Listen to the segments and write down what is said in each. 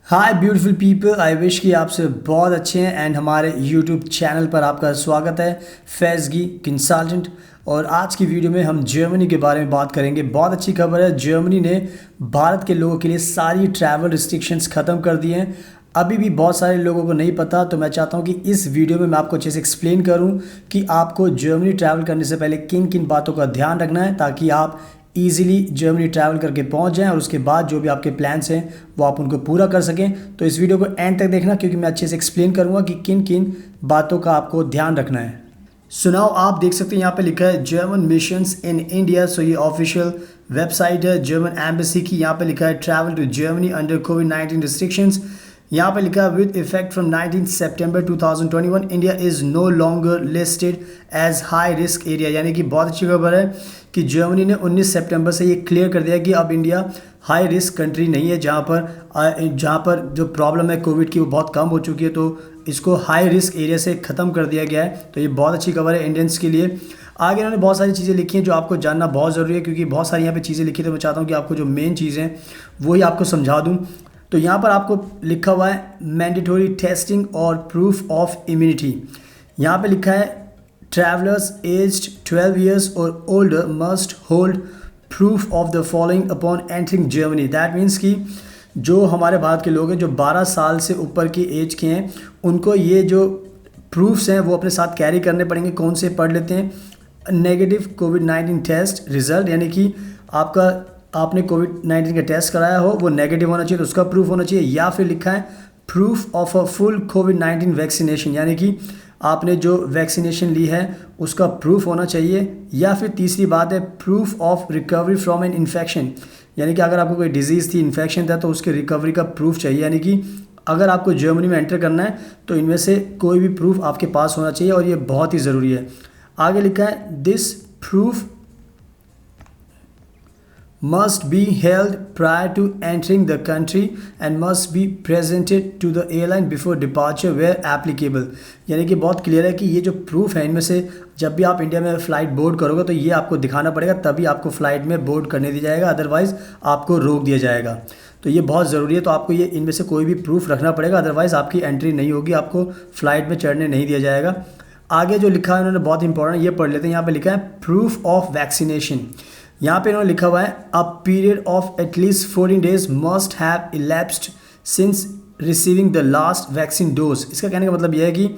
Hi beautiful people, I wish कि आप सब बहुत अच्छे हैं एंड हमारे यूट्यूब चैनल पर आपका स्वागत है। फैज़गी कंसल्टेंट। और आज की वीडियो में हम जर्मनी के बारे में बात करेंगे। बहुत अच्छी खबर है, जर्मनी ने भारत के लोगों के लिए सारी ट्रैवल रिस्ट्रिक्शंस ख़त्म कर दिए हैं। अभी भी बहुत सारे लोगों को नहीं पता, तो मैं चाहता हूं कि इस वीडियो में मैं आपको अच्छे से एक्सप्लेन करूं कि आपको जर्मनी ट्रैवल करने से पहले किन किन बातों का ध्यान रखना है, ताकि आप ईजिली जर्मनी ट्रैवल करके पहुंच जाएं और उसके बाद जो भी आपके प्लान्स हैं वो आप उनको पूरा कर सकें। तो इस वीडियो को एंड तक देखना, क्योंकि मैं अच्छे से एक्सप्लेन करूंगा कि किन किन बातों का आपको ध्यान रखना है। सुनाओ, आप देख सकते हैं यहाँ पे लिखा है German missions in India. So ये ऑफिशियल वेबसाइट है जर्मन एम्बेसी की। यहाँ पे लिखा है ट्रैवल टू जर्मनी अंडर कोविड-19 रिस्ट्रिक्शंस। यहाँ पे लिखा है with effect from 19 September 2021 India is no longer listed as high risk area. यानी कि बहुत अच्छी खबर है कि जर्मनी ने 19 सितंबर से ये क्लियर कर दिया कि अब इंडिया हाई रिस्क कंट्री नहीं है, जहाँ पर जो प्रॉब्लम है कोविड की वो बहुत कम हो चुकी है। तो इसको हाई रिस्क एरिया से ख़त्म कर दिया गया है। तो ये बहुत अच्छी खबर है इंडियंस के लिए। आगे इन्होंने बहुत सारी चीज़ें लिखी हैं जो आपको जानना बहुत ज़रूरी है, क्योंकि बहुत सारी यहाँ पे चीज़ें लिखी, तो मैं चाहता हूँ कि आपको जो मेन चीज़ें हैं वही आपको समझा दूँ। तो यहाँ पर आपको लिखा हुआ है मैंडेटरी टेस्टिंग और प्रूफ ऑफ इम्यूनिटी। यहाँ पे लिखा है ट्रैवलर्स एज्ड 12 ईयर्स और older must hold proof of the following upon entering Germany. That means कि जो हमारे भारत के लोग हैं जो 12 साल से ऊपर की एज के हैं, उनको ये जो प्रूफ्स हैं वो अपने साथ कैरी करने पड़ेंगे। कौन से पढ़ लेते हैं? नेगेटिव कोविड-19 टेस्ट रिजल्ट, यानी कि आपने कोविड-19 का टेस्ट कराया हो, वो नेगेटिव होना चाहिए, तो उसका प्रूफ होना चाहिए। या फिर लिखा है proof of a full covid vaccination, यानी कि आपने जो वैक्सीनेशन ली है उसका प्रूफ होना चाहिए। या फिर तीसरी बात है proof of recovery from an infection, यानी कि अगर आपको कोई डिजीज़ थी, इन्फेक्शन था, तो उसके रिकवरी का प्रूफ चाहिए। यानी कि अगर आपको जर्मनी में एंटर करना है तो इनमें से कोई भी प्रूफ आपके पास होना चाहिए, और ये बहुत ही ज़रूरी है। आगे लिखा है this proof must be held prior to entering the country and must be presented to the airline before departure where applicable। यानी कि बहुत क्लियर है कि ये जो प्रूफ है इनमें से जब भी आप इंडिया में फ़्लाइट बोर्ड करोगे तो ये आपको दिखाना पड़ेगा, तभी आपको फ़्लाइट में बोर्ड करने दिया जाएगा, अदरवाइज़ आपको रोक दिया जाएगा। तो ये बहुत ज़रूरी है। तो आपको ये इनमें से कोई भी प्रूफ रखना पड़ेगा, अदरवाइज़ आपकी एंट्री नहीं होगी, आपको फ़्लाइट में चढ़ने नहीं दिया जाएगा। आगे जो लिखा है उन्होंने बहुत इंपॉर्टेंट, ये पढ़ लेते हैं। यहाँ पर लिखा है प्रूफ ऑफ वैक्सीनेशन। यहाँ पे इन्होंने लिखा हुआ है a period of at least 14 days must have elapsed since receiving the last vaccine dose. इसका कहने का मतलब यह है कि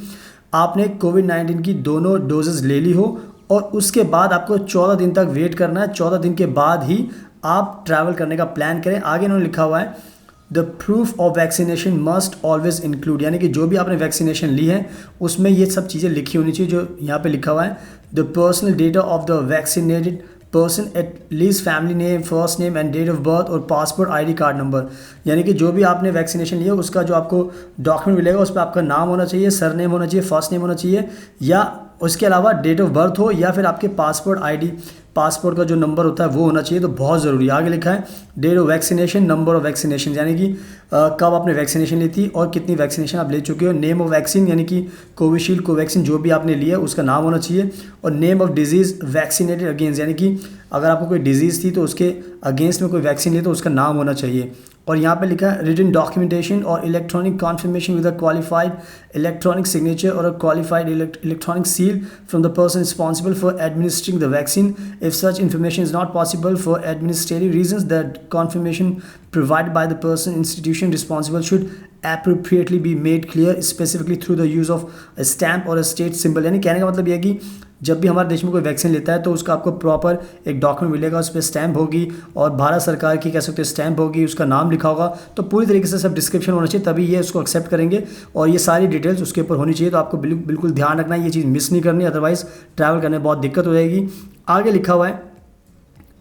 आपने कोविड-19 की दोनों डोजेज़ ले ली हो और उसके बाद आपको 14 दिन तक वेट करना है। 14 दिन के बाद ही आप ट्रैवल करने का प्लान करें। आगे इन्होंने लिखा हुआ है the proof of vaccination must always include, यानी कि जो भी आपने वैक्सीनेशन ली है उसमें ये सब चीज़ें लिखी होनी चाहिए जो यहाँ पे लिखा हुआ है। The personal data of the vaccinated person at least family name, first name and date of birth और पासपोर्ट ID कार्ड नंबर। यानी कि जो भी आपने वैक्सीनेशन लिया उसका जो आपको डॉक्यूमेंट मिलेगा उस पर आपका नाम होना चाहिए, सरनेम होना चाहिए, फर्स्ट नेम होना चाहिए, या उसके अलावा डेट ऑफ बर्थ हो, या फिर आपके पासपोर्ट ID, पासपोर्ट का जो नंबर होता है वो होना चाहिए। तो बहुत ज़रूरी है। आगे लिखा है date of vaccination, number of vaccination, यानी कि कब आपने वैक्सीनेशन ली थी और कितनी वैक्सीनेशन आप ले चुके हो। नेम ऑफ वैक्सीन, यानी कि कोविशील्ड, कोवैक्सीन जो भी आपने लिया उसका नाम होना चाहिए। और name of disease vaccinated against, यानी कि अगर आपको कोई डिजीज़ थी तो उसके अगेंस्ट में कोई वैक्सीन ली तो उसका नाम होना चाहिए। और यहाँ पे लिखा है रिटन डॉक्यूमेंटेशन और electronic confirmation with a qualified electronic signature और a qualified electronic seal from the person responsible for administering the vaccine. If such information is not possible for administrative reasons, the confirmation provided by the person institution responsible should appropriately be made clear specifically through the use of a stamp or a state symbol। यानी कहने का मतलब यह है कि जब भी हमारे देश में कोई वैक्सीन लेता है तो उसका आपको प्रॉपर एक डॉक्यूमेंट मिलेगा, उस पर स्टैम्प होगी और भारत सरकार की कह सकते हैं स्टैम्प होगी, उसका नाम लिखा होगा। तो पूरी तरीके से सब डिस्क्रिप्शन होना चाहिए, तभी ये उसको एक्सेप्ट करेंगे और ये सारी डिटेल्स उसके ऊपर होनी चाहिए। तो आपको बिल्कुल ध्यान रखना है, ये चीज़ मिस नहीं करनी, अदरवाइज़ ट्रैवल करने में बहुत दिक्कत हो जाएगी। आगे लिखा हुआ है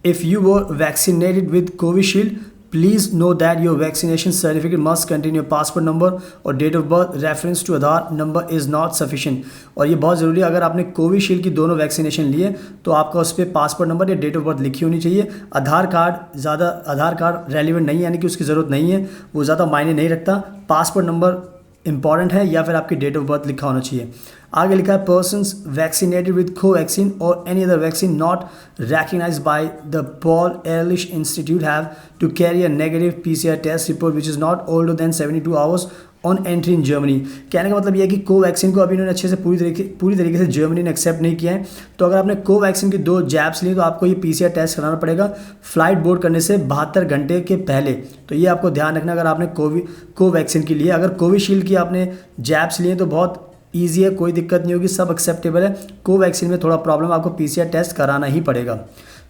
If you were vaccinated with Covishield, please know that your vaccination certificate must contain your passport number or date of birth. Reference to Aadhaar number is not sufficient। और ये बहुत ज़रूरी है, अगर आपने कोविशील्ड की दोनों वैक्सीनेशन लिए तो आपका उस पर पासपोर्ट नंबर या डेट ऑफ बर्थ लिखी होनी चाहिए। आधार कार्ड रेलिवेंट नहीं है, यानी कि उसकी ज़रूरत नहीं है, वो ज़्यादा मायने नहीं रखता। पासपोर्ट नंबर इंपॉर्टेंट है या फिर आपकी डेट ऑफ बर्थ लिखा होना चाहिए। आगे लिखा है पर्सन्स वैक्सीनेटेड विद कोवैक्सीन और any other vaccine not recognized by the Paul Ehrlich Institute have to carry a negative PCR test report which is not older than 72 hours on entry in Germany. कहने का मतलब यह है कि Covaxin को अभी इन्होंने अच्छे से पूरी तरीके से जर्मनी ने एक्सेप्ट नहीं किया है। तो अगर आपने कोवैक्सीन की 2 जैब्स ली तो आपको ये पीसीआर टेस्ट कराना पड़ेगा फ्लाइट बोर्ड करने से 72 घंटे के पहले। तो ये आपको ध्यान रखना अगर आपने कोवैक्सीन की लिए। अगर कोविशील्ड की आपने जैब्स लिए तो बहुत ईजी है, कोई दिक्कत नहीं होगी, सब एक्सेप्टेबल है। कोवैक्सीन में थोड़ा प्रॉब्लम, आपको पीसीआर टेस्ट कराना ही पड़ेगा।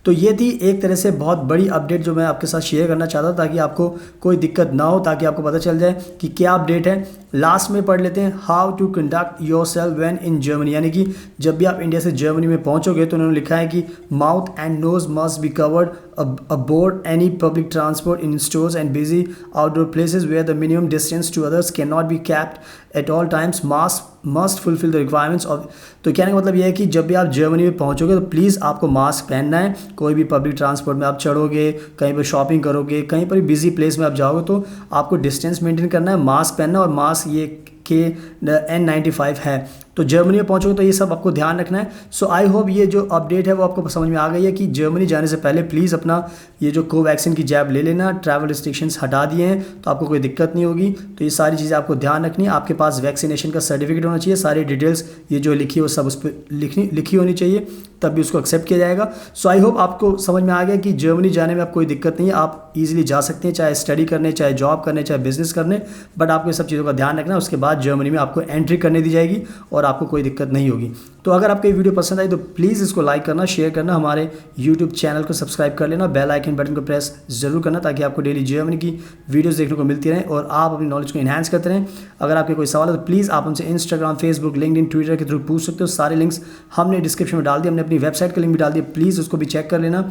तो ये थी एक तरह से बहुत बड़ी अपडेट जो मैं आपके साथ शेयर करना चाहता था ताकि आपको कोई दिक्कत ना हो, ताकि आपको पता चल जाए कि क्या अपडेट है। लास्ट में पढ़ लेते हैं how to conduct yourself when in Germany, यानी कि जब भी आप इंडिया से जर्मनी में पहुंचोगे तो उन्होंने लिखा है कि mouth and nose must be covered aboard any public transport in stores and busy outdoor places where the minimum distance to others cannot be kept at all times. Mask must fulfill the requirements of। तो कहने का मतलब यह है कि जब भी आप जर्मनी में पहुंचोगे तो प्लीज़ आपको मास्क पहनना है। कोई भी पब्लिक ट्रांसपोर्ट में आप चढ़ोगे, कहीं पर शॉपिंग करोगे, कहीं पर बिजी प्लेस में आप जाओगे तो आपको डिस्टेंस मेंटेन करना है, मास्क पहनना है। और मास्क ये के N95 है। तो जर्मनी में पहुंचोगे तो ये सब आपको ध्यान रखना है। सो आई होप ये जो अपडेट है वो आपको समझ में आ गई है कि जर्मनी जाने से पहले प्लीज़ अपना ये जो कोवैक्सीन की जैब ले लेना। ट्रैवल रिस्ट्रिक्शंस हटा दिए हैं तो आपको कोई दिक्कत नहीं होगी। तो ये सारी चीज़ें आपको ध्यान रखनी है। आपके पास वैक्सीनेशन का सर्टिफिकेट होना चाहिए, सारी डिटेल्स ये जो लिखी है वो सब उस पर लिखी होनी चाहिए, तब भी उसको एक्सेप्ट किया जाएगा। सो आई होप आपको समझ में आ गया कि जर्मनी जाने में आप कोई दिक्कत नहीं है, आप ईजिली जा सकते हैं, चाहे स्टडी करने, चाहे जॉब करने, चाहे बिजनेस करने। बट आपको ये सब चीज़ों का ध्यान रखना है। उसके बाद जर्मनी में आपको एंट्री करने दी जाएगी और आपको कोई दिक्कत नहीं होगी। तो अगर आपको ये वीडियो पसंद आई तो प्लीज़ इसको लाइक करना, शेयर करना, हमारे यूट्यूब चैनल को सब्सक्राइब कर लेना, बेल आइकन बटन को प्रेस जरूर करना ताकि आपको डेली जर्मनी की वीडियोस देखने को मिलती रहें और आप अपनी नॉलेज को इन्हांस करते रहें। अगर आपके कोई सवाल है तो प्लीज़ आप हमसे इंस्टाग्राम, फेसबुक, लिंक्डइन, ट्विटर के थ्रू पूछ सकते हो। सारे लिंक्स हमने डिस्क्रिप्शन में डाल दिए, हमने अपनी वेबसाइट का लिंक भी डाल दिया, प्लीज़ उसको भी चेक कर लेना।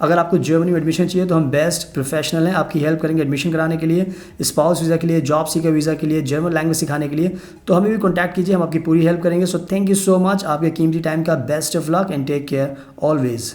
अगर आपको जर्मनी में एडमिशन चाहिए तो हम बेस्ट प्रोफेशनल हैं, आपकी हेल्प करेंगे एडमिशन कराने के लिए, स्पाउस वीज़ा के लिए, जॉब सीकर वीज़ा के लिए, जर्मन लैंग्वेज सिखाने के लिए। तो हमें भी कॉन्टैक्ट कीजिए, हम आपकी पूरी हेल्प करेंगे। So thank you so much, आपके कीमती टाइम का best of luck and take care always.